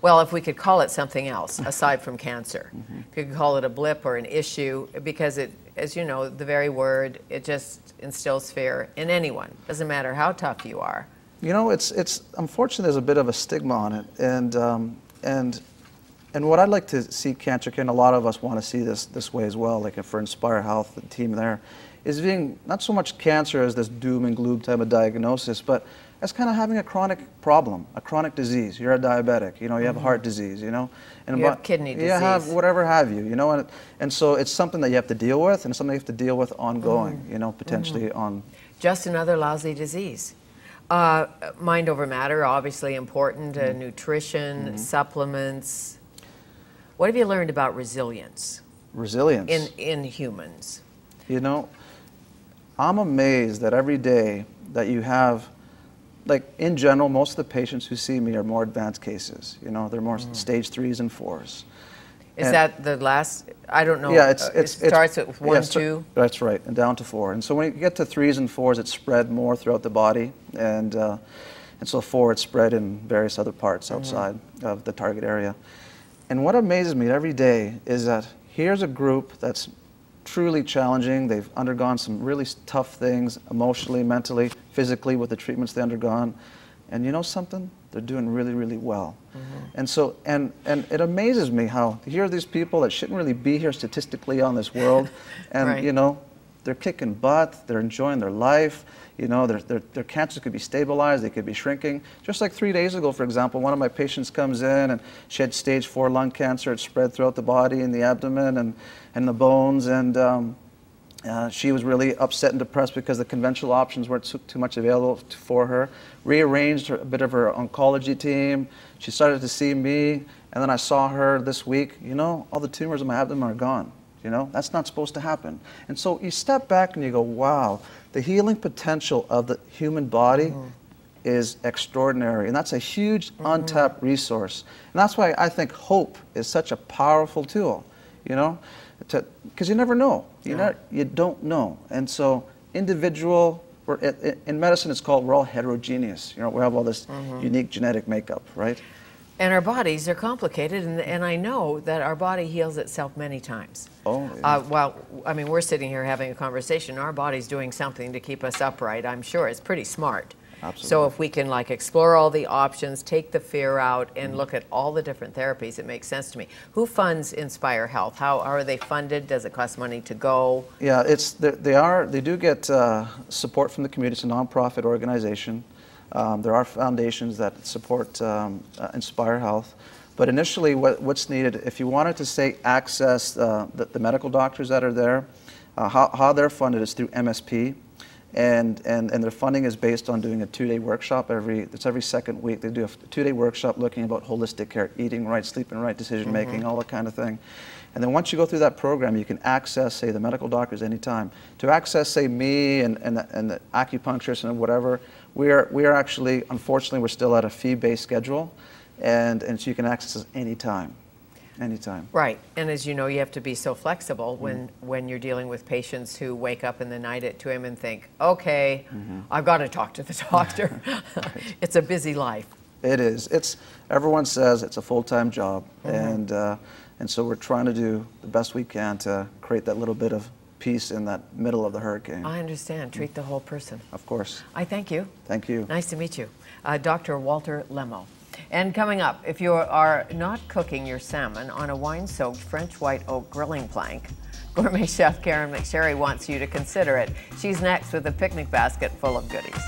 Well, if we could call it something else aside from cancer, if you could call it a blip or an issue, because it, as you know, the very word, it just instills fear in anyone. Doesn't matter how tough you are. You know, it's unfortunately there's a bit of a stigma on it, and what I'd like to see cancer care, and a lot of us want to see this way as well, like for Inspire Health, the team there, is being not so much cancer as this doom and gloom type of diagnosis, but as kind of having a chronic problem, a chronic disease. You're a diabetic, you know, you have a heart disease, you know, and you have kidney disease. You have whatever have you, you know, and so it's something that you have to deal with, and something you have to deal with ongoing, you know, potentially on. Just another lousy disease. Mind over matter, obviously important. Nutrition, supplements. What have you learned about resilience? Resilience in humans. You know, I'm amazed that every day that you have, like in general, most of the patients who see me are more advanced cases. You know, they're more stage 3s and 4s. Is that the last? I don't know. Yeah, it starts with 1, 2. That's right, and down to 4. And so when you get to 3s and 4s, it's spread more throughout the body, and so 4, it's spread in various other parts outside of the target area. And what amazes me every day is that here's a group that's truly challenging. They've undergone some really tough things emotionally, mentally, physically with the treatments they've undergone. And you know something? They're doing really, really well. And so, and it amazes me how here are these people that shouldn't really be here statistically on this world, and you know, they're kicking butt, they're enjoying their life, you know, their cancer could be stabilized, they could be shrinking. Just like 3 days ago, for example, one of my patients comes in and she had stage 4 lung cancer. It spread throughout the body and the abdomen and the bones, and she was really upset and depressed because the conventional options weren't too much available for her. Rearranged a bit of her oncology team. She started to see me, and then I saw her this week. You know, all the tumors in my abdomen are gone. You know, that's not supposed to happen. And so you step back and you go, wow, the healing potential of the human body is extraordinary. And that's a huge untapped resource. And that's why I think hope is such a powerful tool, you know, because you never know. You don't know. And so individual, in medicine it's called, we're all heterogeneous. You know, we have all this unique genetic makeup, right? And our bodies are complicated, and I know that our body heals itself many times. Oh, yeah. Well, I mean, we're sitting here having a conversation. Our body's doing something to keep us upright. I'm sure it's pretty smart. Absolutely. So if we can like explore all the options, take the fear out, and look at all the different therapies, it makes sense to me. Who funds Inspire Health? How are they funded? Does it cost money to go? Yeah, they do get support from the community. It's a nonprofit organization. There are foundations that support Inspire Health. But initially, what's needed, if you wanted to, say, access the medical doctors that are there, how they're funded is through MSP. And their funding is based on doing a 2-day workshop it's every second week. They do a 2-day workshop looking about holistic care, eating right, sleeping right, decision making, all that kind of thing. And then once you go through that program, you can access, say, the medical doctors anytime. To access, say, me and the acupuncturist and whatever, we are actually, unfortunately, we're still at a fee-based schedule, and so you can access us anytime. Anytime. Right, and as you know, you have to be so flexible when you're dealing with patients who wake up in the night at 2 a.m. and think, okay, I've got to talk to the doctor. It's a busy life. It is. Everyone says it's a full-time job, and so we're trying to do the best we can to create that little bit of peace in that middle of the hurricane. I understand. Treat the whole person. Of course. I thank you. Thank you. Nice to meet you. Dr. Walter Lemmo. And coming up, if you are not cooking your salmon on a wine-soaked French white oak grilling plank, gourmet chef Karen McSherry wants you to consider it. She's next with a picnic basket full of goodies.